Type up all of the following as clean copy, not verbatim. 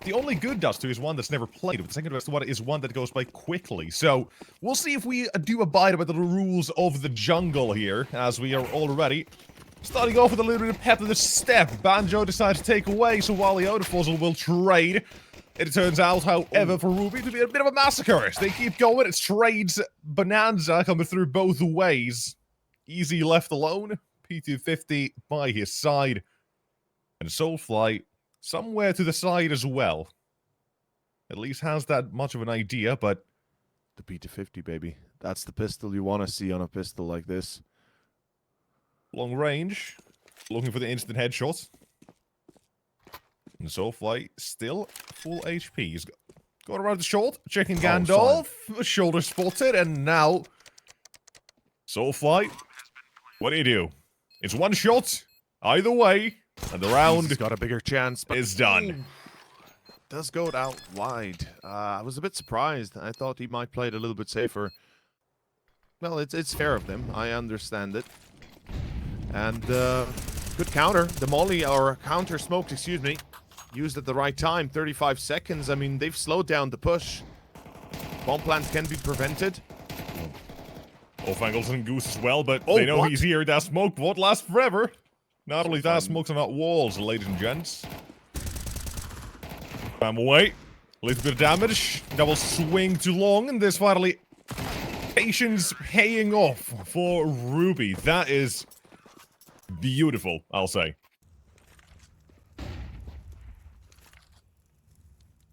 The only good Dust 2 is one that's never played, but the second best one is one that goes by quickly. So, we'll see if we do abide by the rules of the jungle here, as we are already starting off with a little bit of pep in the step. Banjo decides to take away, so while the Odofuzzle will trade, it turns out, however, for Ruby to be a bit of a massacre. They keep going, it's trades bonanza coming through both ways. Easy left alone, P250 by his side, and Soulfly somewhere to the side as well. At least has that much of an idea, but... The P250, baby. That's the pistol you want to see on a pistol like this. Long range. Looking for the instant headshot. And Soulfly still full HP. He's going around the short. Checking Gandalf. Shoulder spotted. And now... Soulfly. What do? It's one shot. Either way. And the round He's got a bigger chance, but is done. Does go out wide. I was a bit surprised. I thought he might play it a little bit safer. Well, it's fair of them. I understand it. And good counter. The molly, or counter smoked, excuse me, used at the right time. 35 seconds. I mean, they've slowed down the push. Bomb plants can be prevented. Both angles and Goose as well, but they know he's here. That smoke won't last forever. Not only that, smokes are not walls, ladies and gents. Bam away. A little bit of damage. Double swing too long, and this finally... Patience paying off for Ruby. That is beautiful, I'll say.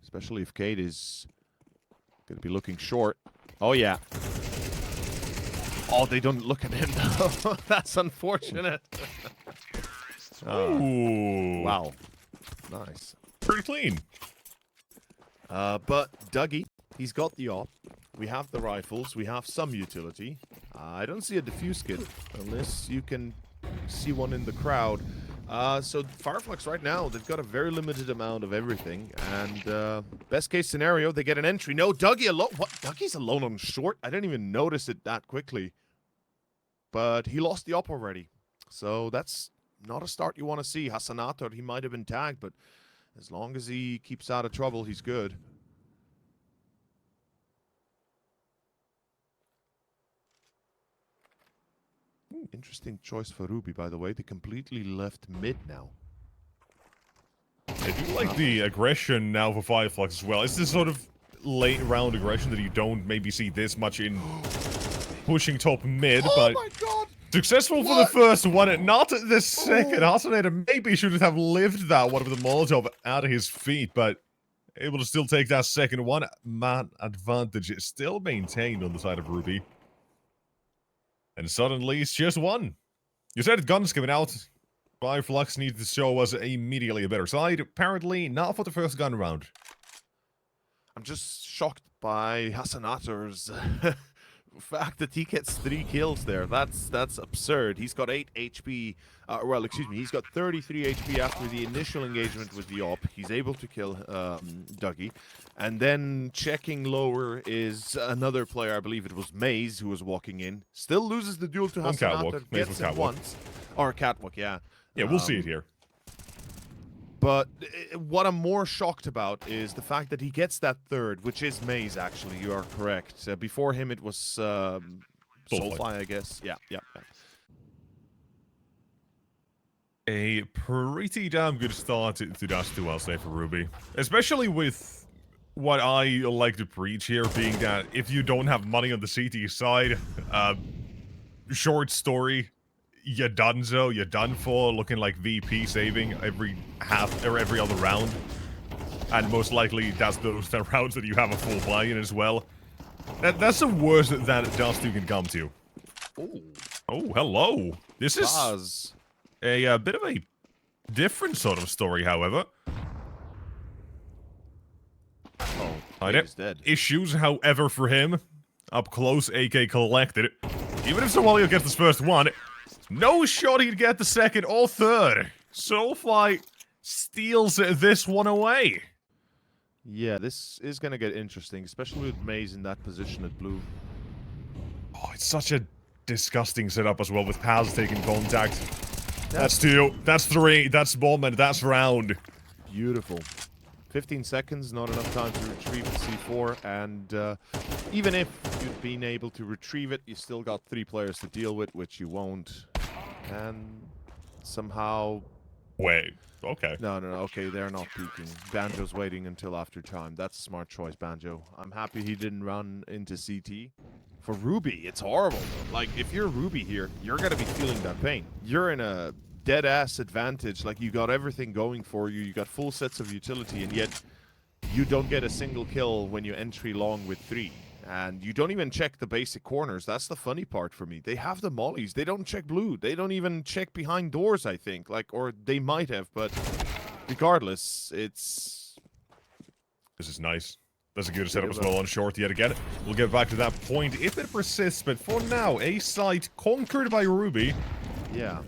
Especially if Kate is going to be looking short. Oh, yeah. Oh, they don't look at him, though. That's unfortunate. Ooh. Wow. Nice. Pretty clean. But Dougie, he's got the op. We have the rifles. We have some utility. I don't see a defuse kit unless you can see one in the crowd. So Fireflux right now, they've got a very limited amount of everything. And best case scenario, they get an entry. No, Dougie alone. What? Dougie's alone on short? I didn't even notice it that quickly. But he lost the op already. So that's not a start you want to see. Hasanato, he might have been tagged, but as long as he keeps out of trouble, he's good. Interesting choice for Ruby, by the way. They completely left mid now. I do like the aggression now for Fireflux as well. It's this sort of late round aggression that you don't maybe see this much in pushing top mid, but my God! Successful for the first one, not the second. Hasanator maybe should have lived that one with the Molotov out of his feet, but able to still take that second one. Man advantage is still maintained on the side of Ruby. And suddenly it's just one. You said guns coming out. Fireflux needs to show us immediately a better side. Apparently not for the first gun round. I'm just shocked by Hasanator's fact that he gets 3 kills there. That's absurd. He's got 8 HP. Well, excuse me. He's got 33 HP after the initial engagement with the op. He's able to kill Dougie. And then checking lower is another player. I believe it was Maze who was walking in. Still loses the duel to Hasanator. Gets it once. Or Catwalk, yeah. Yeah, we'll see it here. But what I'm more shocked about is the fact that he gets that third, which is Maze, actually. You are correct. Before him, it was Soulfly, I guess. Yeah. A pretty damn good start to Dust 2, I'll say, for Ruby. Especially with what I like to preach here, being that if you don't have money on the CT side, short story, you're donezo, you're done for, looking like VP saving every half or every other round. And most likely that's those rounds that you have a full buy in as well. That's the worst that Dust 2 can come to. Ooh. Oh, hello. This is a bit of a different sort of story, however. Oh, he's dead. Issues, however, for him. Up close, AK collected. Even if Somalia gets this first one, no shot he'd get the second or third. Soulfly steals this one away. Yeah, this is going to get interesting, especially with Maze in that position at blue. Oh, it's such a disgusting setup as well, with Paz taking contact. That's 2, that's 3, that's bomb, and that's round. Beautiful. 15 seconds, not enough time to retrieve the C4, and even if you'd been able to retrieve it, you still got 3 players to deal with, which you won't. And somehow... Wait, okay. No, okay, they're not peeking. Banjo's waiting until after time. That's a smart choice, Banjo. I'm happy he didn't run into CT. For Ruby, it's horrible. Like, if you're Ruby here, you're gonna be feeling that pain. You're in a dead-ass advantage. Like, you got everything going for you. You got full sets of utility, and yet you don't get a single kill when you entry long with 3. And you don't even check the basic corners. That's the funny part for me. They have the mollies. They don't check blue. They don't even check behind doors, I think. Like, or they might have, but regardless, it's... This is nice. That's a good setup as well on short yet again. We'll get back to that point if it persists, but for now, A site conquered by Ruby. Yeah.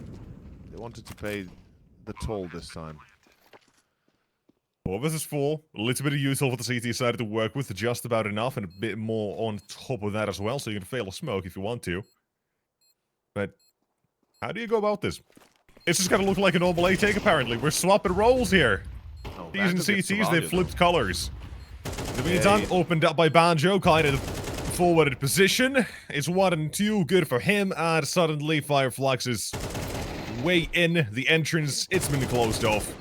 They wanted to pay the toll this time. Well, this is full. A little bit of util for the CT side to work with, just about enough, and a bit more on top of that as well, so you can fail a smoke if you want to. But how do you go about this? It's just gonna look like a normal A take, apparently. We're swapping roles here. Oh, Ts and CTs, they've flipped colors. In the meantime, opened up by Banjo, kind of forwarded position. It's 1 and 2, good for him, and suddenly Flux is way in the entrance. It's been closed off.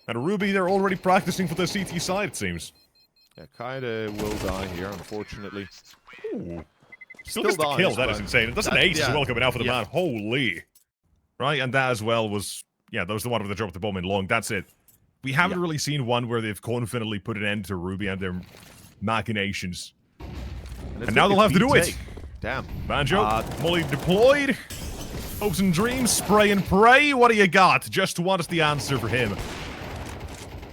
And Ruby, they're already practicing for the CT side, it seems. Yeah, kinda will die here, unfortunately. Ooh. Still gets the kill, that is insane. That's an ace as well coming out for the man. Holy. Right, and that as well was... Yeah, that was the one where they dropped the bomb in long. That's it. We haven't really seen one where they've confidently put an end to Ruby and their machinations. And now they'll have to do it. Damn. Banjo, Molly deployed. Hopes and dreams, spray and pray. What do you got? Just what is the answer for him?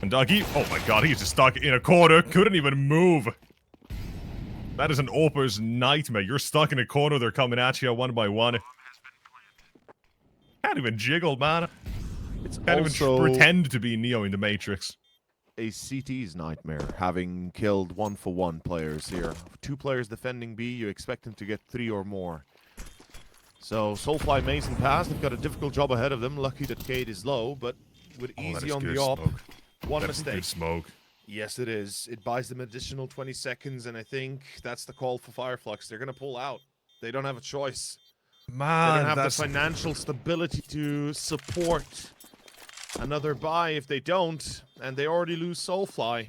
And Dougie, oh my god, he's just stuck in a corner. Couldn't even move. That is an AWPer's nightmare. You're stuck in a corner. They're coming at you one by one. Can't even jiggle, man. Can't even pretend to be Neo in the Matrix. A CT's nightmare, having killed 1-for-1 players here. 2 players defending B, you expect them to get 3 or more. So, Soulfly, Maze, and Pass, they've got a difficult job ahead of them. Lucky that Cade is low, but with easy on the op, one mistake. Good smoke. Yes, it is. It buys them additional 20 seconds, and I think that's the call for Fireflux. They're going to pull out. They don't have a choice. Man, they don't have the financial stability to support another buy if they don't, and they already lose Soulfly.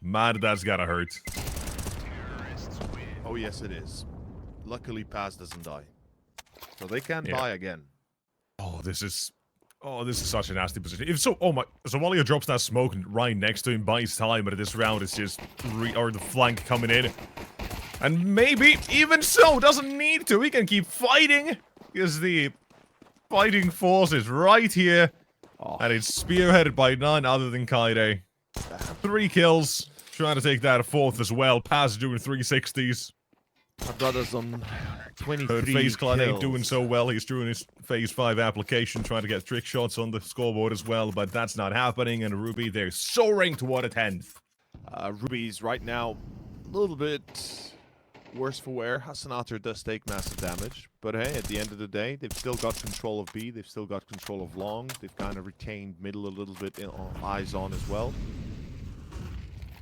Man, that's gotta hurt. Oh, yes, it is. Luckily, Paz doesn't die. So they can't buy again. Oh, this is such a nasty position. If so, oh my, so Walia drops that smoke right next to him, buys time, but this round it's just the flank coming in. And maybe, even so, doesn't need to. He can keep fighting, because the fighting force is right here. Oh. And it's spearheaded by none other than Kaide. 3 kills, trying to take that 4th as well. Paz doing 360s. My brother's on 23 FaZe Clan ain't kills. doing so well. He's doing his Phase 5 application, trying to get trick shots on the scoreboard as well, but that's not happening. And Ruby, they're soaring toward a 10th. Ruby's right now a little bit worse for wear. Hasanater does take massive damage, but hey, at the end of the day, they've still got control of B. They've still got control of long. They've kind of retained middle a little bit, eyes on as well.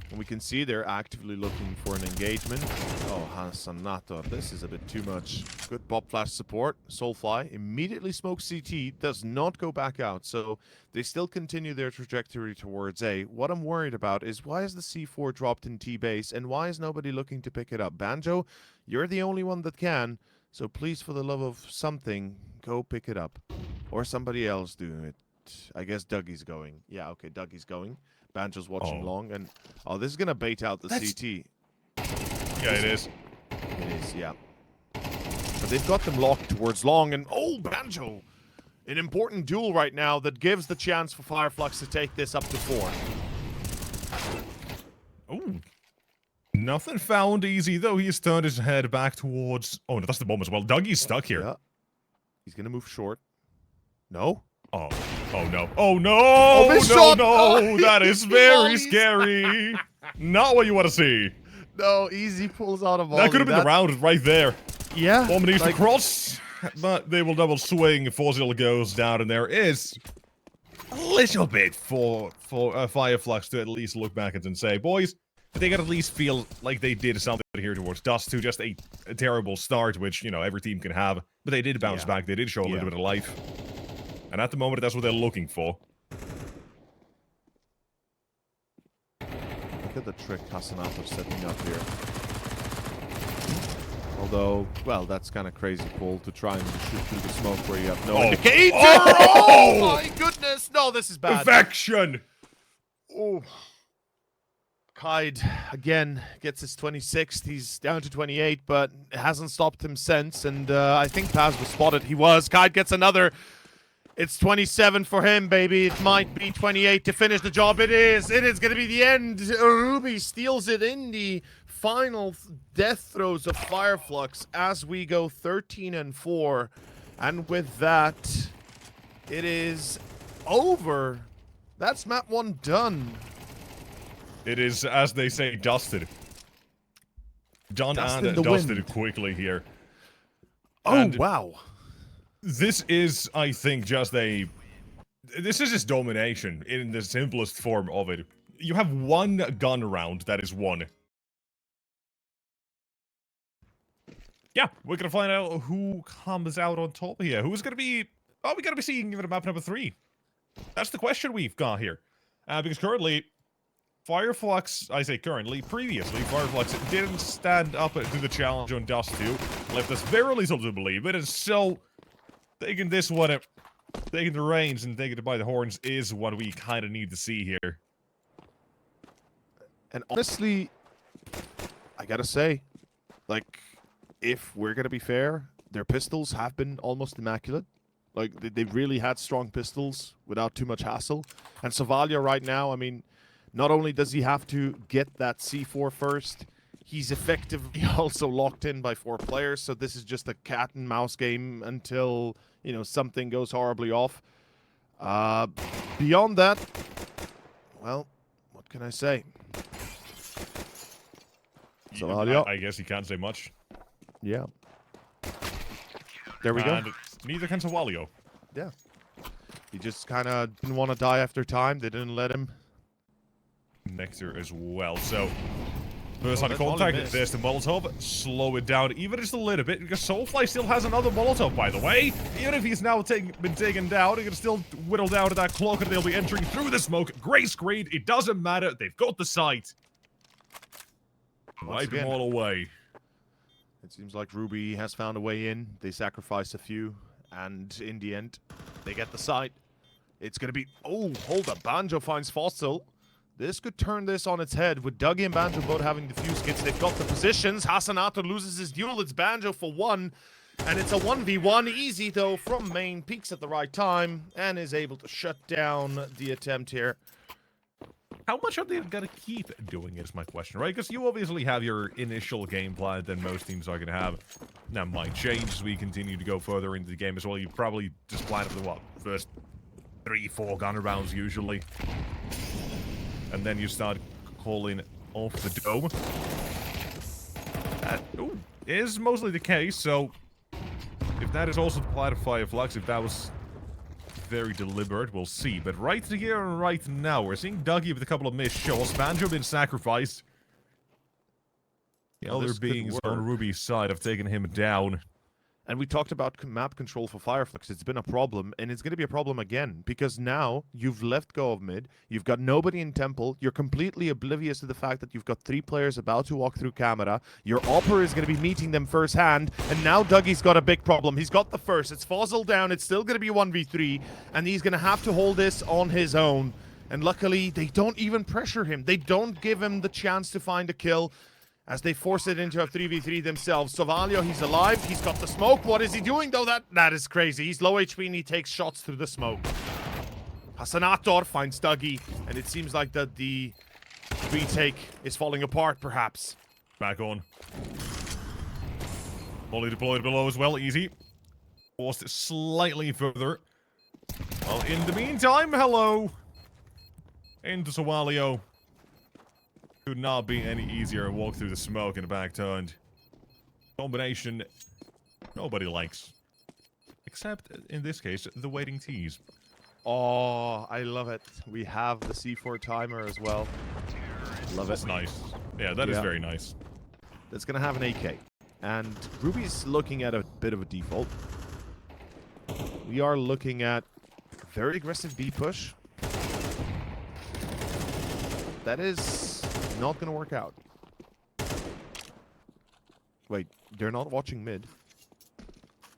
And we can see they're actively looking for an engagement. Oh, Hasanato, this is a bit too much. Good Bob Flash support. Soulfly immediately smokes CT, does not go back out. So they still continue their trajectory towards A. What I'm worried about is why is the C4 dropped in T-base and why is nobody looking to pick it up? Banjo, you're the only one that can. So please, for the love of something, go pick it up. Or somebody else do it. I guess Dougie's going. Yeah, okay, Dougie's going. Banjo's watching long, and this is gonna bait out the CT. Yeah, it is. It is, yeah. But they've got them locked towards long, and Banjo, an important duel right now that gives the chance for Fireflux to take this up to 4. Oh, nothing found easy though. He's turned his head back towards. Oh no, that's the bomb as well. Dougie's stuck here. Yeah. He's gonna move short. No. Oh no. Oh no! No, that is very scary. Not what you want to see. No, easy pulls out of all. That could have been the round right there. Yeah. Bomb needs to cross, but they will double swing. 4-0 goes down, and there is a little bit for Fireflux to at least look back at and say, boys, they gotta at least feel like they did something here towards Dust 2. Just a terrible start, which, you know, every team can have. But they did bounce back. They did show a little bit of life. And at the moment, that's what they're looking for. Look at the trick Hasanato setting up here. Although, well, that's kind of crazy, Paul, to try and shoot through the smoke where you have no indicator. Oh my goodness! No, this is bad. Perfection! Oh. Kaid, again, gets his 26th. He's down to 28, but it hasn't stopped him since. And I think Paz was spotted. He was. Kaid gets another. It's 27 for him, baby. It might be 28 to finish the job. It is. It is going to be the end. Ruby steals it in the final death throes of Fireflux as we go 13-4. And with that, it is over. That's map 1 done. It is, as they say, dusted. Done Dust and in the dusted wind. quickly here. Oh, And wow. this is, I think, just a... This is just domination in the simplest form of it. You have one gun round that is won. Yeah, we're gonna find out who comes out on top here. Who's gonna be... Oh, we gotta be seeing even map number 3. That's the question we've got here. Because currently... Fireflux, I say currently, previously, Fireflux didn't stand up to the challenge on Dust 2. Left us very little to believe it, and so taking this one, taking the reins and taking it by the horns is what we kind of need to see here. And honestly, I gotta say, like, if we're gonna be fair, their pistols have been almost immaculate. Like, they really had strong pistols without too much hassle. And Savalia right now, I mean... Not only does he have to get that C4 first, he's effectively also locked in by 4 players, so this is just a cat and mouse game until, you know, something goes horribly off. Beyond that, well, what can I say? So, I guess you can't say much. Yeah. There we go. And neither can Sawalio. Yeah. He just kind of didn't want to die after time. They didn't let him. Nectar as well, so first on contact, there's the Molotov, slow it down even just a little bit, because Soulfly still has another Molotov, by the way. Even if he's now been taken down, he can still whittle down to that clock, and they'll be entering through the smoke. Gray screen, it doesn't matter, they've got the site. Wipe them all away. It seems like Ruby has found a way in. They sacrifice a few, and in the end, they get the site. It's gonna be... Oh, hold up, Banjo finds Fossil. This could turn this on its head with Dougie and Banjo both having defuse kits. They've got the positions. Hasanato loses his duel. It's Banjo for 1. And it's a 1v1. Easy, though, from main. Peaks at the right time and is able to shut down the attempt here. How much are they going to keep doing it is my question, right? Because you obviously have your initial game plan that most teams are going to have. That might change as we continue to go further into the game as well. You probably just plan for the, what, first 3-4 gunner rounds usually. And then you start calling off the dome. That is mostly the case, so if that is also the plan of Fireflux, if that was very deliberate, we'll see. But right here and right now, we're seeing Dougie with a couple of missed shots. Banjo been sacrificed. The other beings on Ruby's side have taken him down. And we talked about map control for Fireflux. It's been a problem, and it's going to be a problem again, because now you've left go of mid, you've got nobody in Temple, you're completely oblivious to the fact that you've got 3 players about to walk through camera, your Opera is going to be meeting them firsthand, and now Dougie's got a big problem. He's got the first, it's Fossil down, it's still going to be 1v3, and he's going to have to hold this on his own. And luckily, they don't even pressure him. They don't give him the chance to find a kill, as they force it into a 3v3 themselves. Sovalio, he's alive. He's got the smoke. What is he doing, though? That is crazy. He's low HP, and he takes shots through the smoke. Hasanator finds Dougie, and it seems like that the retake is falling apart, perhaps. Back on. Fully deployed below as well. Easy. Forced slightly further. Well, in the meantime, hello. Into Sawalio. Could not be any easier. Walk through the smoke and back turned. Combination nobody likes. Except, in this case, the waiting T's. Oh, I love it. We have the C4 timer as well. Love That's it. nice. Yeah, that is very nice. That's going to have an AK. And Ruby's looking at a bit of a default. We are looking at very aggressive B push. That is not going to work out. Wait, they're not watching mid.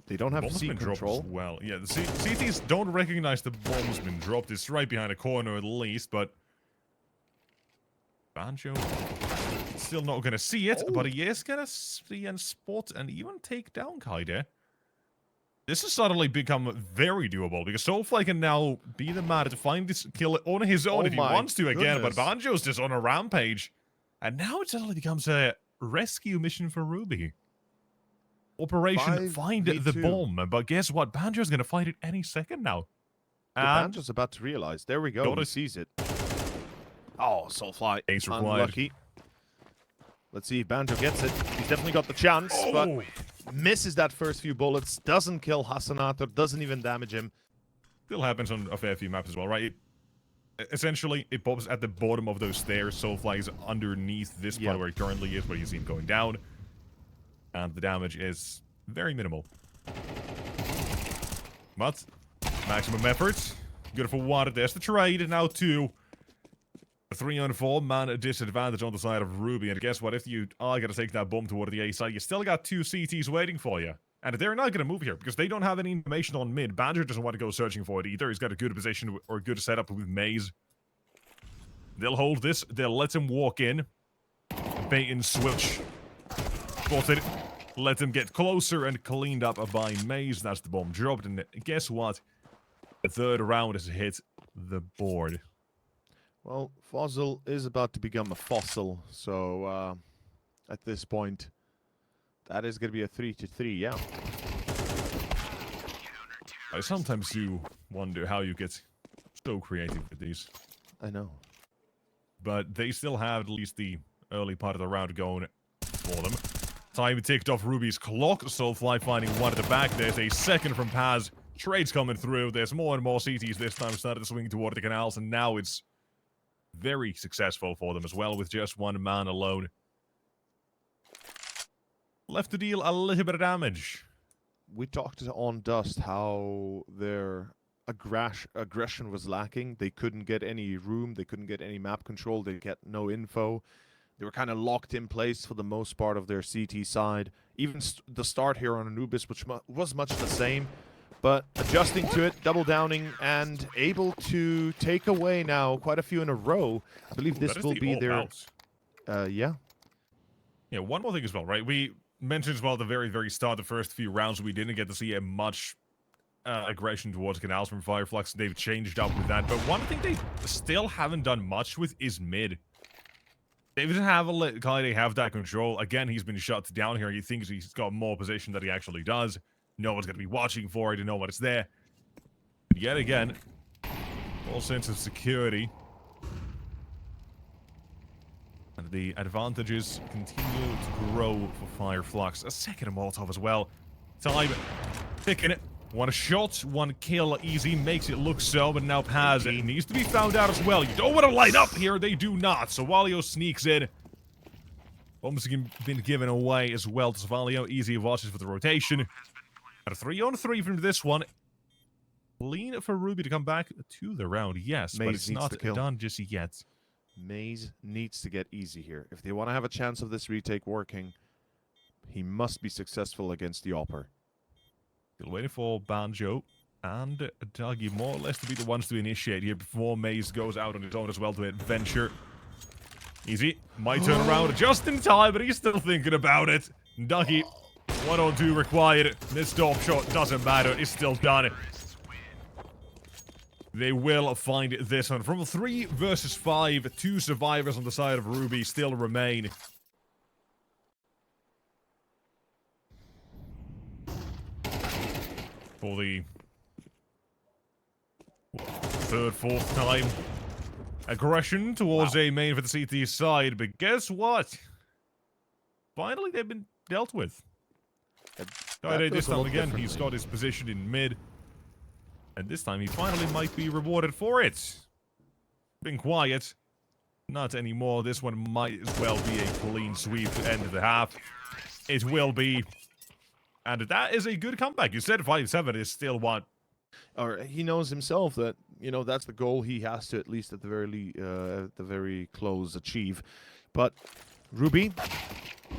They don't have C control. Well, yeah, the CTs don't recognize the bomb's been dropped. It's right behind a corner at least, but Banjo still not going to see it, but he is going to see and spot and even take down Kaide. This has suddenly become very doable because Soulfly can now be the man to find this kill on his own if he wants to again, but Banjo's just on a rampage. And now it suddenly becomes a rescue mission for Ruby. Operation Find the Bomb. But guess what? Banjo's going to find it any second now. Banjo's about to realize. There we go. He sees it. Oh, Soulfly. Ace required. Unlucky. Let's see if Banjo gets it. He's definitely got the chance, but misses that first few bullets. Doesn't kill Hasanator. Doesn't even damage him. Still happens on a fair few maps as well, right? Essentially, it pops at the bottom of those stairs. Soulfly is underneath this part where he currently is, where you see him going down. And the damage is very minimal. But, maximum effort. Good for one. There's the trade. Now 2. A 3-on-4 man disadvantage on the side of Ruby. And guess what? If you are going to take that bomb toward the A side, you still got 2 CTs waiting for you. And they're not going to move here because they don't have any information on mid. Banjo doesn't want to go searching for it either. He's got a good position or a good setup with Maze. They'll hold this. They'll let him walk in. Bait and switch. Spotted. Let him get closer and cleaned up by Maze. That's the bomb dropped. And guess what? The third round has hit the board. Well, Fossil is about to become a fossil. So, at this point, that is going to be a 3-3, yeah. I sometimes do wonder how you get so creative with these. I know. But they still have at least the early part of the round going for them. Time ticked off Ruby's clock. Soulfly finding one at the back. There's a second from Paz. Trades coming through. There's more and more CTs this time started to swing toward the canals. And now it's very successful for them as well with just one man alone. Left to deal a little bit of damage. We talked on Dust how their aggression was lacking. They couldn't get any room. They couldn't get any map control. They get no info. They were kind of locked in place for the most part of their CT side. Even the start here on Anubis, which was much the same. But adjusting to it, double downing, and able to take away now quite a few in a row. I believe this will be their... yeah. Yeah, one more thing as well, right? We mentioned as well at the very, very start, the first few rounds, we didn't get to see a much aggression towards canals from Fireflux. They've changed up with that. But one thing they still haven't done much with is mid. They didn't have Kaide have that control. Again, he's been shut down here. He thinks he's got more position than he actually does. No one's going to be watching for it to know what it's there. But yet again, all sense of security. And the advantages continue to grow for Fireflux. A second Molotov as well. Time picking it. One shot, one kill, easy, makes it look so, but now Paz needs to be found out as well. You don't want to light up here, they do not. So Walio sneaks in. Bombs have been given away as well to Savalio. Easy watches for the rotation. At a 3-on-3 from this one. Lean for Ruby to come back to the round, yes, but it's not done just yet. Maze needs to get easy here. If they want to have a chance of this retake working, he must be successful against the Opper. Still waiting for Banjo and Dougie more or less to be the ones to initiate here before Maze goes out on his own as well to adventure. Easy. Might turn around just in time, but he's still thinking about it. Dougie, 1-on-2 required. Missed off shot, doesn't matter. It's still done. They will find this one. From 3 versus 5, 2 survivors on the side of Ruby still remain. For the third, fourth time. Aggression towards a main for the CT side, but guess what? Finally, they've been dealt with. This time again, he's got his position in mid. And this time he finally might be rewarded for it. Been quiet. Not anymore. This one might as well be a clean sweep to end the half. It will be. And that is a good comeback. You said 5-7 is still what? Or he knows himself that, you know, that's the goal he has to, at least at the very close, achieve. But Ruby,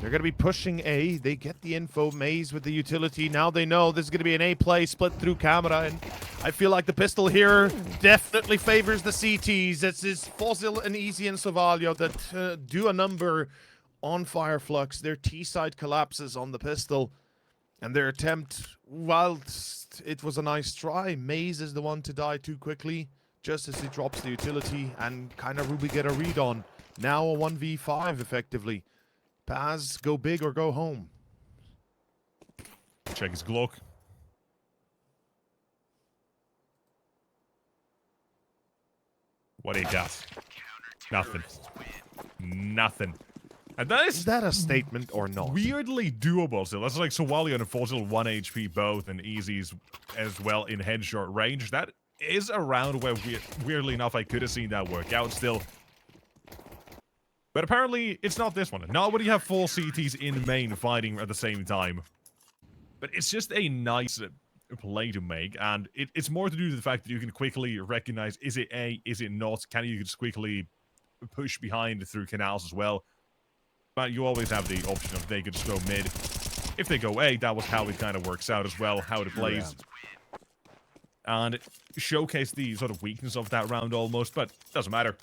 they're going to be pushing A. They get the info. Maze with the utility. Now they know this is going to be an A play split through camera. And I feel like the pistol here definitely favors the CTs. It's Fossil and Easy and Sovalio that do a number on Fireflux. Their T side collapses on the pistol. And their attempt, whilst it was a nice try, Maze is the one to die too quickly, just as he drops the utility, and kind of Ruby get a read on. Now a 1v5, effectively. Paz, go big or go home. Check his Glock. What he got? Nothing. Nothing. And that Is that a statement or not? weirdly doable still. That's like Sovalio and Fossil 1 HP both, and Easy's as well in headshot range. That is around where, weirdly enough, I could have seen that work out still. But apparently, it's not this one. Not when you have 4 CTs in main fighting at the same time. But it's just a nice play to make, and it's more to do with the fact that you can quickly recognize, is it A, is it not? Can you just quickly push behind through canals as well? But you always have the option of they could just go mid. If they go A, that was how it kind of works out as well, how it plays. Yeah. And showcase the sort of weakness of that round almost, but doesn't matter.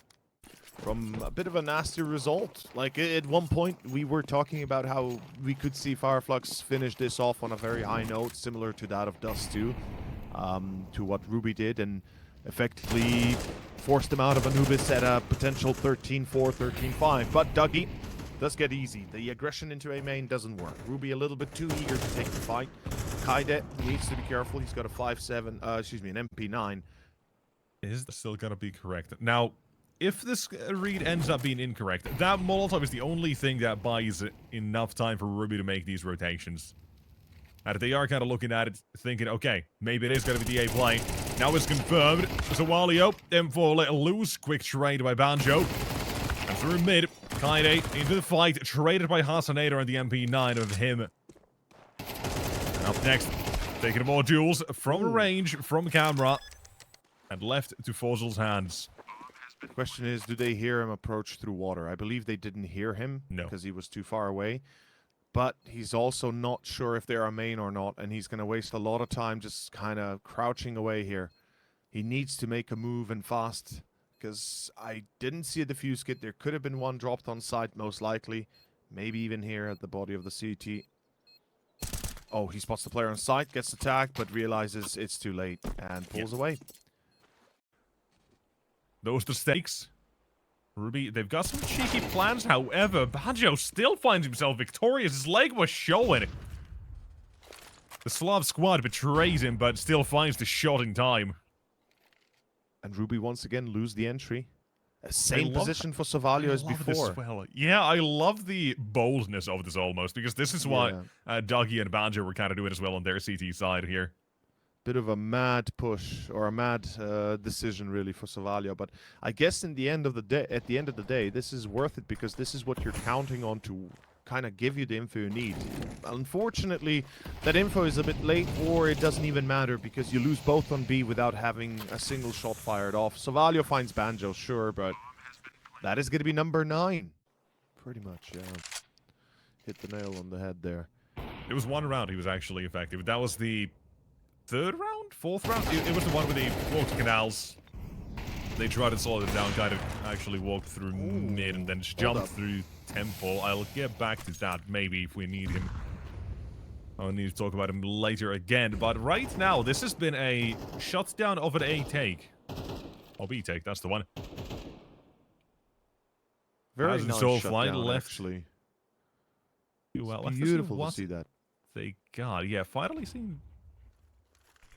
From a bit of a nasty result. Like, at one point, we were talking about how we could see Fireflux finish this off on a very high note, similar to that of Dust 2, to what Ruby did, and effectively forced them out of Anubis at a potential 13-4, 13-5. But Dougie does get easy. The aggression into A main doesn't work. Ruby a little bit too eager to take the fight. Kaide needs to be careful. He's got a 5-7, an MP9. Is that still gonna be correct? Now, if this read ends up being incorrect, that Molotov is the only thing that buys enough time for Ruby to make these rotations. And they are kind of looking at it, thinking, okay, maybe it is going to be the A play. Now it's confirmed. Zawalio, M4 let loose. Quick trade by Banjo. And through mid, Kaide into the fight. Traded by Hasanator and the MP9 of him. And up next, taking more duels from range, from camera. And left to Fossil's hands. The question is, do they hear him approach through water? I believe they didn't hear him. No. Because he was too far away. But he's also not sure if they're a main or not, and he's going to waste a lot of time just kind of crouching away here. He needs to make a move and fast, because I didn't see a defuse kit. There could have been one dropped on site, most likely. Maybe even here at the body of the CT. Oh, he spots the player on site, gets attacked, but realizes it's too late, and pulls away. Those the stakes. Ruby, they've got some cheeky plans, however, Banjo still finds himself victorious. His leg was showing. The Slav squad betrays him, but still finds the shot in time. And Ruby once again lose the entry. Same position for Sovalio as before. Well. Yeah, I love the boldness of this almost, because this is what Dougie and Banjo were kind of doing as well on their CT side here. Bit of a mad push, or a mad decision really for Sovalio, but I guess at the end of the day, this is worth it, because this is what you're counting on to kind of give you the info you need. Unfortunately, that info is a bit late, or it doesn't even matter, because you lose both on B without having a single shot fired off. Sovalio finds Banjo, sure, but that is going to be number 9. Pretty much, yeah. Hit the nail on the head there. It was one round he was actually effective. That was the 3rd round? 4th round? It was the one where they walked canals. They tried to slow them down, kind of actually walked through mid and then jumped through temple. I'll get back to that maybe if we need him. I'll need to talk about him later again. But right now, this has been a shutdown of an A take. Or B take, that's the one. Very nice Soul shutdown, left. actually. Well, it's beautiful to see that. They got, yeah, finally seen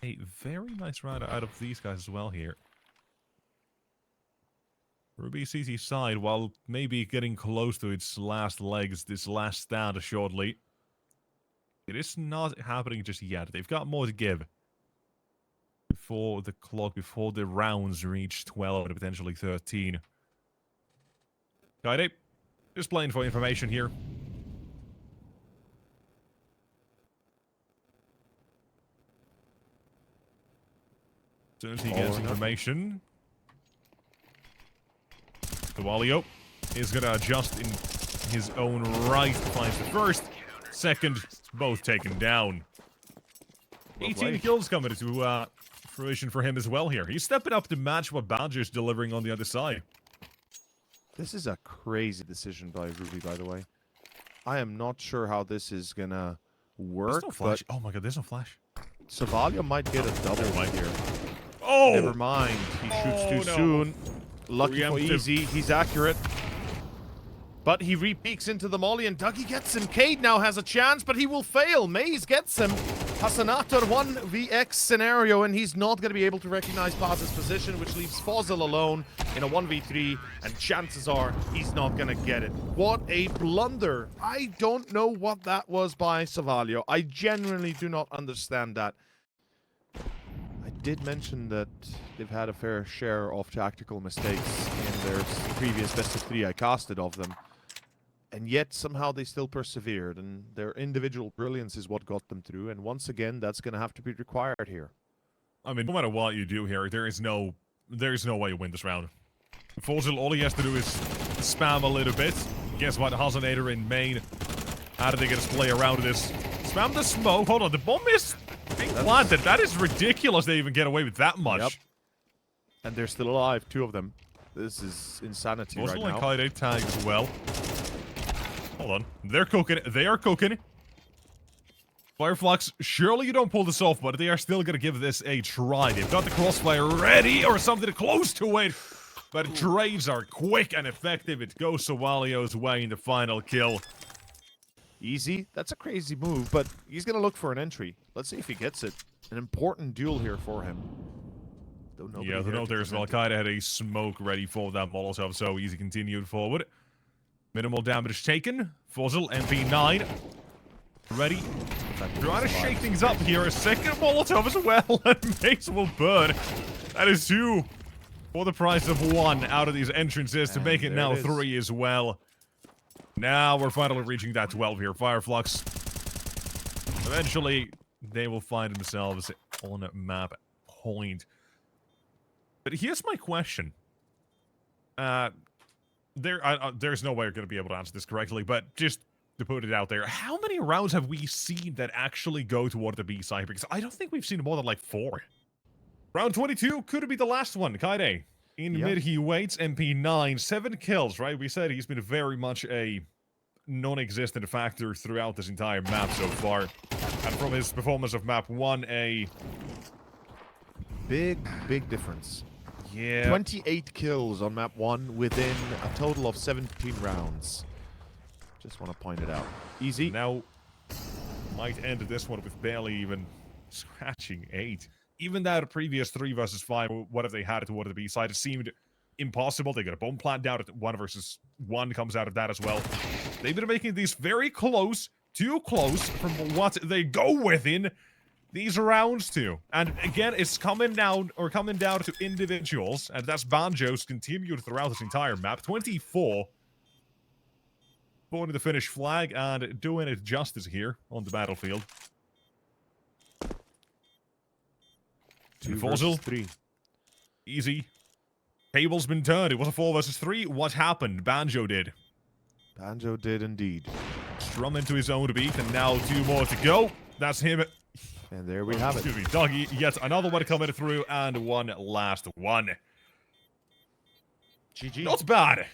a very nice round out of these guys as well here. Ruby CT side, while maybe getting close to its last legs, this last stand shortly, it is not happening just yet. They've got more to give. before the clock, before the rounds reach 12 and potentially 13. Kaide, just playing for information here. As soon as he gets information, the Walio is going to adjust in his own right. Finds the first, second, both taken down. 18 kills coming to fruition for him as well here. He's stepping up to match what Banjo's delivering on the other side. This is a crazy decision by Ruby, by the way. I am not sure how this is gonna work. There's no flash. Oh my god, there's no flash. Savalia might get a double here. Oh! Never mind. He shoots too soon. Lucky for Easy. He's accurate. But he re-peeks into the molly, and Dougie gets him. Cade now has a chance, but he will fail. Maze gets him. Hasanator 1vx scenario, and he's not going to be able to recognize Paz's position, which leaves Fozil alone in a 1v3, and chances are he's not going to get it. What a blunder. I don't know what that was by Savalio. I genuinely do not understand that. I did mention that they've had a fair share of tactical mistakes in their previous best of 3 I casted of them. And yet, somehow, they still persevered, and their individual brilliance is what got them through, and once again, that's going to have to be required here. I mean, no matter what you do here, there's no way you win this round. Fozil, all he has to do is spam a little bit. Guess what? Hasanator in main. How do they get to play around this? Spam the smoke. Hold on, the bomb is being planted. That is ridiculous they even get away with that much. Yep. And they're still alive, 2 of them. This is insanity right now. and Kaide tagged as well. Hold on. They're cooking. They are cooking. Flux, surely you don't pull this off, but they are still going to give this a try. They've got the crossfire ready, or something close to it. But trades are quick and effective. It goes Sawalio's way in the final kill. Easy. That's a crazy move, but he's going to look for an entry. Let's see if he gets it. An important duel here for him. Yeah, the note there as well. Kaide had a smoke ready for that Molotov, so Easy continued forward. Minimal damage taken. Fozil, MP9. Ready. Trying to shake things up here. A second Molotov as well, and Mace will burn. That is 2 for the price of 1 out of these entrances to make it now 3 as well. Now we're finally reaching that 12 here. Fireflux. Eventually, they will find themselves on a map point. But here's my question. There's no way you're going to be able to answer this correctly, but just to put it out there, how many rounds have we seen that actually go toward the B side? Because I don't think we've seen more than like 4. Round 22 could be the last one. Kaide in mid, he waits. MP9, 7 kills, right? We said he's been very much a non-existent factor throughout this entire map so far. And from his performance of map 1, a big difference. Yeah. 28 kills on map 1 within a total of 17 rounds. Just want to point it out. Easy. Now, might end this one with barely even scratching 8. Even that previous 3 versus 5, what if they had it toward the B side? It seemed impossible. They got a bomb plant down. 1 versus 1 comes out of that as well. They've been making these very close, too close from what they go within these rounds to. And again, it's coming down to individuals, and that's Banjo's continued throughout this entire map. 24. Born the finish flag and doing it justice here on the battlefield. 2 versus 3. Easy. Table's been turned. It was a 4 versus 3. What happened? Banjo did. Banjo did indeed. Strum into his own beat, and now 2 more to go. That's him. And there we have it. Excuse me, Dougie. Yet another one coming through, and 1 last one. GG. Not bad.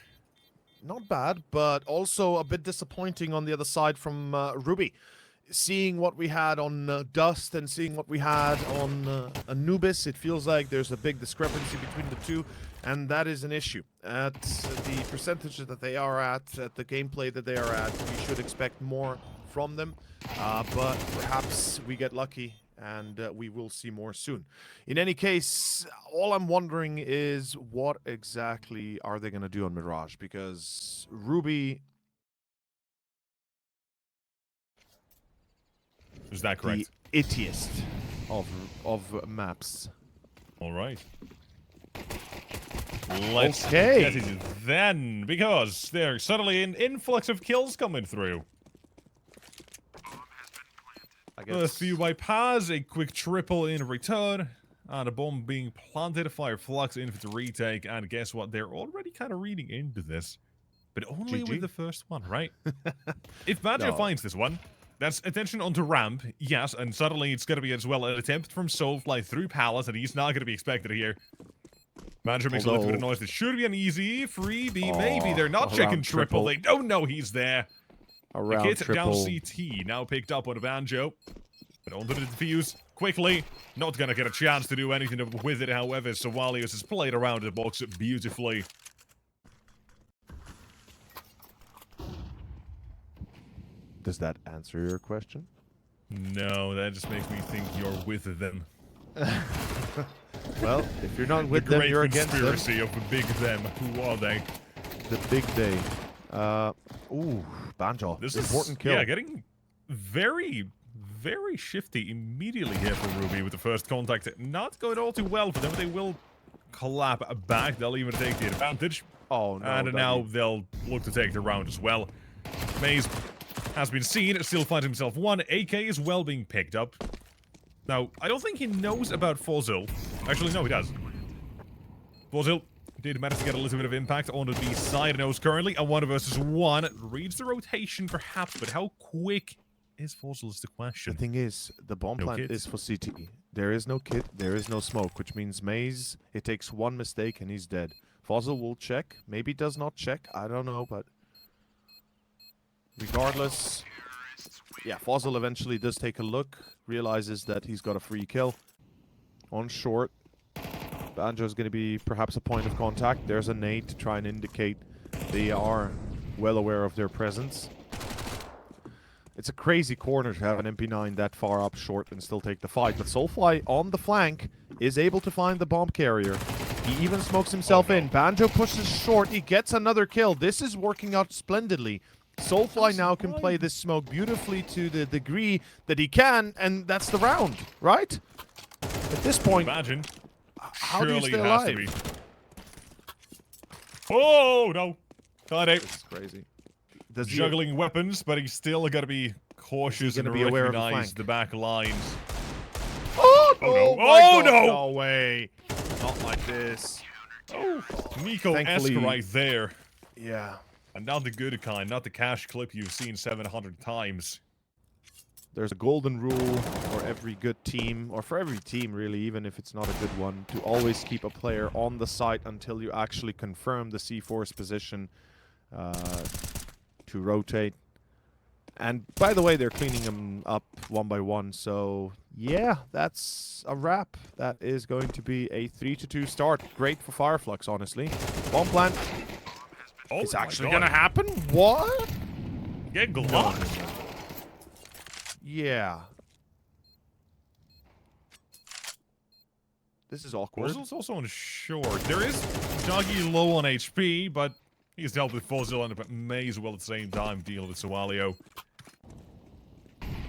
Not bad, but also a bit disappointing on the other side from Ruby. Seeing what we had on Dust and seeing what we had on Anubis, it feels like there's a big discrepancy between the two, and that is an issue. At the percentages that they are at the gameplay that they are at, we should expect more from them, but perhaps we get lucky and we will see more soon. In any case, all I'm wondering is what exactly are they going to do on Mirage, because Ruby... Is that correct? The ittiest of maps. All right. Let's get it then, because there's suddenly an influx of kills coming through. A few by Paz, a quick triple in return, and a bomb being planted. Fire Flux in for the retake, and guess what? They're already kind of reading into this, but only with the first one, right? If Banjo finds this one, that's attention onto ramp, yes, and suddenly it's going to be as well an attempt from Soulfly through Palace, and he's not going to be expected here. Banjo makes a little bit of noise. This should be an easy freebie, maybe. They're not checking triple. They don't know he's there. The kid down CT, now picked up on a Banjo. But onto the defuse, quickly. Not gonna get a chance to do anything with it, however. Sawalios has played around the box beautifully. Does that answer your question? No, that just makes me think you're with them. Well, if you're not with them, you're against them. The conspiracy of the big them. Who are they? The big they. Ooh, Banjo. This is important kill. Yeah, getting very, very shifty immediately here for Ruby with the first contact. Not going all too well for them. They will clap back. They'll even take the advantage. Oh, no. And now they'll look to take the round as well. Maze has been seen. Still finds himself one. AK is well being picked up. Now, I don't think he knows about Fozil. Actually, no, he does. Fozil did manage to get a little bit of impact on the B side. Knows currently a 1 versus 1. Reads the rotation, perhaps, but how quick is Fozil is the question. The thing is, the bomb plant is for CT. There is no kit, there is no smoke, which means Maze, it takes one mistake and he's dead. Fozil will check. Maybe does not check. I don't know, but regardless, yeah, Fozil eventually does take a look, realizes that he's got a free kill on short. Banjo is going to be perhaps a point of contact. There's a nade to try and indicate they are well aware of their presence. It's a crazy corner to have an MP9 that far up short and still take the fight. But Soulfly on the flank is able to find the bomb carrier. He even smokes himself in. Banjo pushes short. He gets another kill. This is working out splendidly. Soulfly now can play this smoke beautifully to the degree that he can, and that's the round, right? At this point, imagine. How do you stay alive? Oh, no. Got it. This is crazy. Juggling weapons, but he's still got to be cautious and be aware recognize of the back lines. Oh, no. Oh, no. No way. Not like this. Oh, Nico-esque right there. Yeah. And not the good kind, not the cash clip you've seen 700 times. There's a golden rule for every good team, or for every team really, even if it's not a good one, to always keep a player on the site until you actually confirm the C4's position to rotate. And by the way, they're cleaning them up one by one, so yeah, that's a wrap. That is going to be a 3-2 start. Great for Fireflux, honestly. Bomb plant. Oh, it's actually gonna happen? What? Get glocked. Yeah. This is awkward. Fozil's also on short. There is Doggy low on HP, but he's dealt with Fozil and may as well at the same time deal with Sawalio.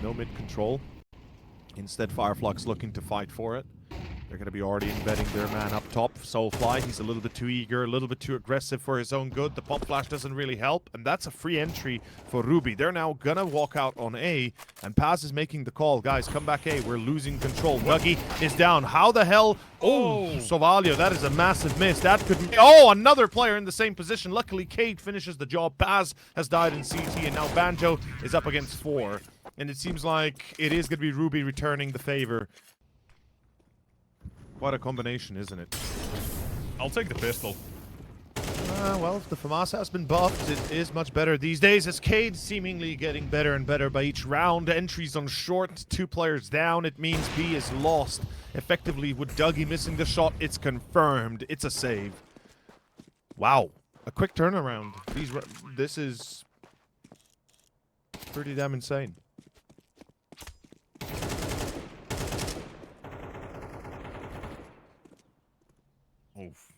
No mid control. Instead, Fireflux looking to fight for it. They're going to be already embedding their man up top. Soulfly, he's a little bit too eager, a little bit too aggressive for his own good. The pop flash doesn't really help, and that's a free entry for Ruby. They're now going to walk out on A, and Paz is making the call. Guys, come back A. We're losing control. Dougie is down. How the hell? Oh, Sovalio, that is a massive miss. That could be... Oh, another player in the same position. Luckily, Kate finishes the job. Paz has died in CT, and now Banjo is up against 4. And it seems like it is going to be Ruby returning the favor. What a combination, isn't it? I'll take the pistol. Well, if the FAMAS has been buffed, it is much better these days, as Cade seemingly getting better and better by each round. Entries on short, 2 players down. It means B is lost. Effectively, with Dougie missing the shot, it's confirmed. It's a save. Wow. A quick turnaround. This is pretty damn insane. Oof.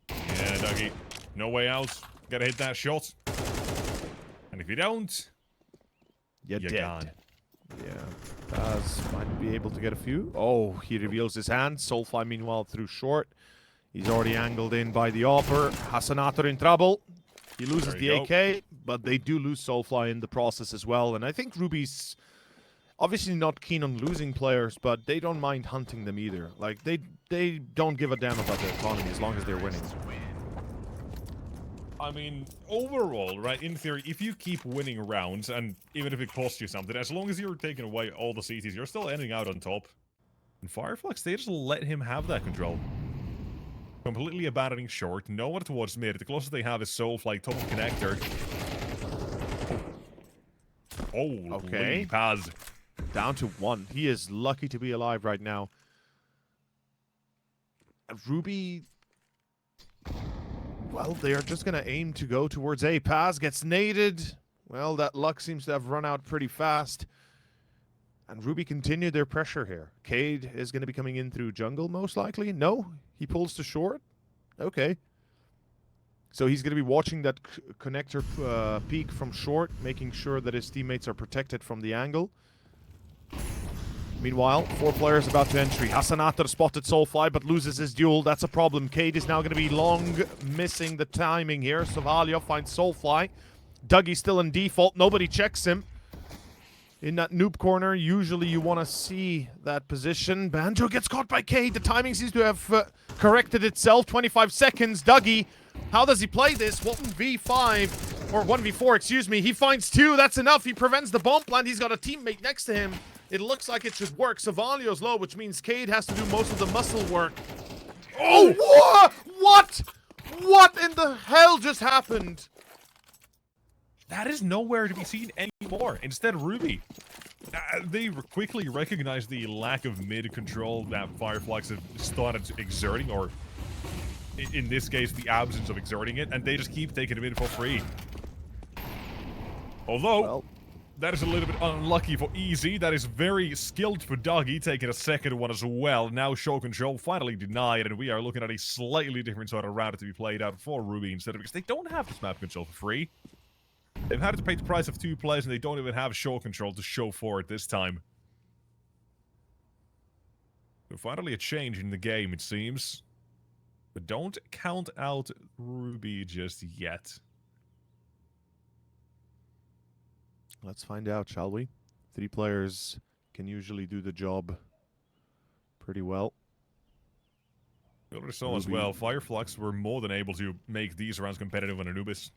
Yeah, Dougie. No way out. Gotta hit that shot. And if you don't, you're dead. Gone. Yeah, Baz might be able to get a few. Oh, he reveals his hand. Soulfly, meanwhile, through short. He's already angled in by the offer. Hasanator in trouble. He loses the AK, but they do lose Soulfly in the process as well. And I think Ruby's obviously not keen on losing players, but they don't mind hunting them either. Like, they don't give a damn about their economy as long as they're winning. I mean, overall, right, in theory, if you keep winning rounds, and even if it costs you something, as long as you're taking away all the CTs, you're still ending out on top. And Fireflux, they just let him have that control. Completely abandoning short, no one towards mid. The closest they have is Soulfly, top of connector. Oh, okay. Paz. Down to 1. He is lucky to be alive right now. Ruby... Well, they are just going to aim to go towards A. Paz gets naded. Well, that luck seems to have run out pretty fast. And Ruby continue their pressure here. Cade is going to be coming in through jungle, most likely. No, he pulls to short. Okay. So he's going to be watching that connector peek from short, making sure that his teammates are protected from the angle. Meanwhile, 4 players about to entry. Hasanator spotted Soulfly, but loses his duel. That's a problem. Cade is now going to be long missing the timing here. Sovalio finds Soulfly. Dougie's still in default. Nobody checks him. In that noob corner, usually you want to see that position. Banjo gets caught by Cade. The timing seems to have corrected itself. 25 seconds. Dougie, how does he play this? 1v5, or 1v4, excuse me. He finds 2. That's enough. He prevents the bomb plant. He's got a teammate next to him. It looks like it should work. Savalio's low, which means Cade has to do most of the muscle work. Oh, what? What in the hell just happened? That is nowhere to be seen anymore. Instead, Ruby. They quickly recognized the lack of mid-control that Fireflux have started exerting, or in this case, the absence of exerting it, and they just keep taking him in for free. Although, well, that is a little bit unlucky for Easy. That is very skilled for Dougie, taking a second one as well. Now show control finally denied, and we are looking at a slightly different sort of route to be played out for Ruby instead of, because they don't have this map control for free. They've had to pay the price of 2 players, and they don't even have show control to show for it this time. So finally a change in the game, it seems. But don't count out Ruby just yet. Let's find out, shall we? 3 players can usually do the job pretty well. We already saw as well, Fireflux were more than able to make these rounds competitive on Anubis.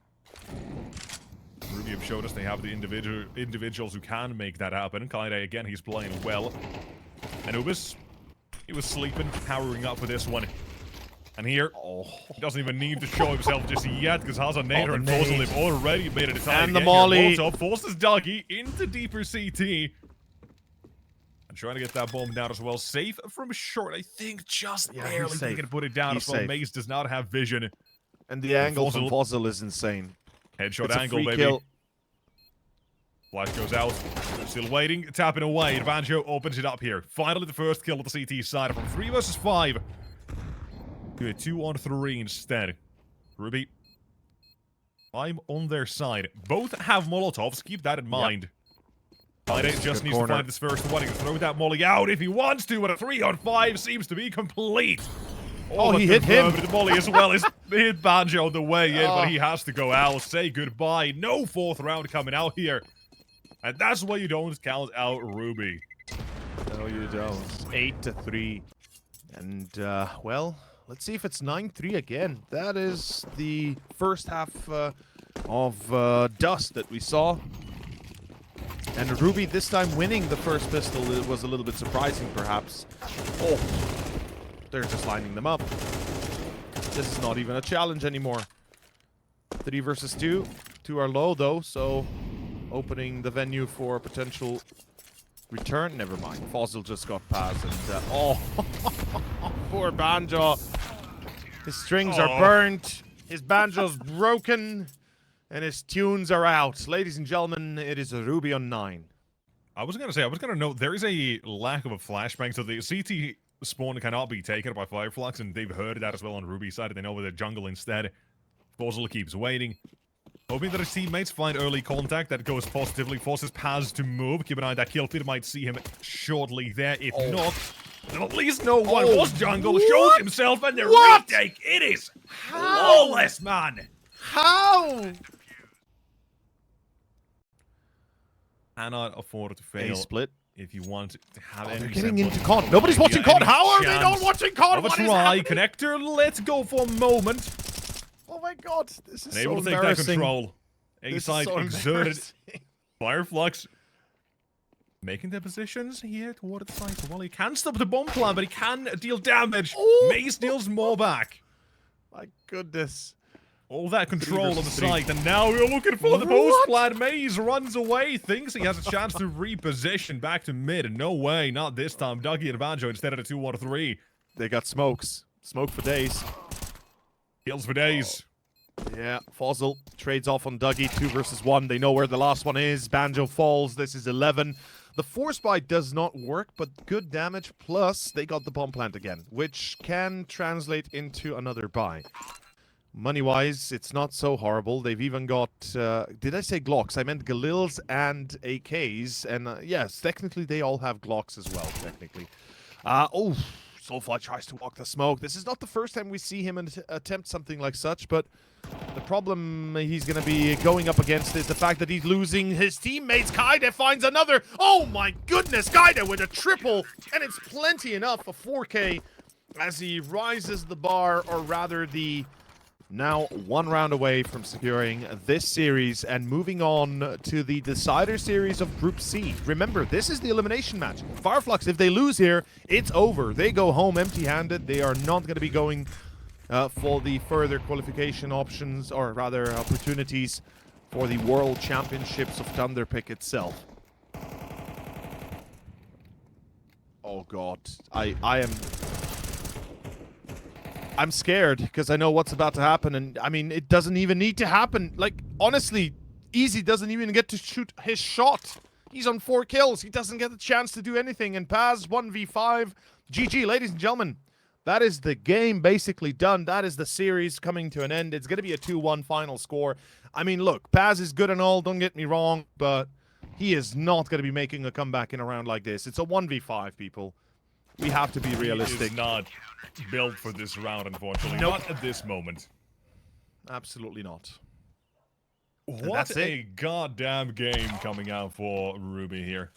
Ruby have showed us they have the individuals who can make that happen. Kaide, again, he's playing well. Anubis, he was sleeping, powering up for this one. And here, he doesn't even need to show himself just yet, because Hasanator and Fuzzle have already made it. And the molly. Molotov forces Dougie into deeper CT. And trying to get that bomb down as well. Safe from short, I think, just barely. They can put it down as well. Maze does not have vision. And the angle from Fuzzle is insane. Headshot angle, baby. Kill. Flash goes out. Still waiting, tapping away. Banjo opens it up here. Finally, the first kill of the CT side from 3 versus 5. Do a 2-on-3 instead. Ruby, I'm on their side. Both have Molotovs. Keep that in mind. Kaide just needs to find this first one. He can throw that molly out if he wants to, but a 3-on-5 seems to be complete. Oh, he hit him. The molly as well is hit Banjo on the way in, but he has to go out. Say goodbye. No 4th round coming out here. And that's why you don't count out Ruby. No, you don't. 8-3. And, well, let's see if it's 9-3 again. That is the first half of Dust that we saw. And Ruby this time winning the first pistol was a little bit surprising, perhaps. Oh. They're just lining them up. This is not even a challenge anymore. 3 versus 2. 2 are low, though, so opening the venue for a potential return. Never mind. Fossil just got past, and oh, poor Banjo. His strings are burnt. His banjo's broken, and his tunes are out. Ladies and gentlemen, it is a Ruby on 9. I was gonna note there is a lack of a flashbang, so the CT spawn cannot be taken by Fireflux, and they've heard that as well on Ruby's side. They know where the jungle instead. Fossil keeps waiting. Hoping that his teammates find early contact that goes positively, forces Paz to move. Keep an eye on that kill feed, might see him shortly there. If not, then at least no one was jungle, shows himself, and the retake, it is flawless, man! How? Cannot afford to fail. A split. If you want to have any They're getting into semblance COD. Nobody's watching COD. How are they chance not watching COD? of a What is try, happening? connector, let's go for a moment. Oh my god, this is And so able to take that embarrassing. control. This is A-side so exerted. embarrassing. Flux making their positions here toward the site. Well, he can stop the bomb plan, but he can deal damage. Oh. Maze deals more back. My goodness. All that control on the versus three. site, and now we're looking for the What? post plan. Maze runs away, thinks he has a chance to reposition back to mid. No way, not this time. Dougie and Banjo instead of the 2-1-3. They got smokes. Smoke for days. Kills for days. Yeah, Fossil trades off on Dougie, 2 versus 1. They know where the last one is. Banjo falls. This is 11. The force buy does not work, but good damage. Plus, they got the bomb plant again, which can translate into another buy. Money-wise, it's not so horrible. They've even got, did I say Glocks? I meant Galils and AKs. And yes, technically they all have Glocks as well, technically. Oh, Soulfly tries to walk the smoke. This is not the first time we see him attempt something like such, but the problem he's going to be going up against is the fact that he's losing his teammates. Kaide finds another. Oh my goodness, Kaide with a triple, and it's plenty enough for 4K as he rises the bar, or rather the now 1 round away from securing this series and moving on to the decider series of Group C. Remember, this is the elimination match. Fireflux, if they lose here, it's over. They go home empty-handed. They are not going to be going for the further qualification options, or rather opportunities for the World Championships of Thunderpick itself. Oh god, I'm scared because I know what's about to happen, and I mean, it doesn't even need to happen. Like, honestly, Easy doesn't even get to shoot his shot. He's on 4 kills. He doesn't get the chance to do anything, and Paz 1v5. GG, ladies and gentlemen. That is the game basically done. That is the series coming to an end. It's going to be a 2-1 final score. I mean, look, Paz is good and all, don't get me wrong, but he is not going to be making a comeback in a round like this. It's a 1v5, people. We have to be realistic. He is not built for this round, unfortunately. Nope. Not at this moment. Absolutely not. What a goddamn game coming out for Ruby here.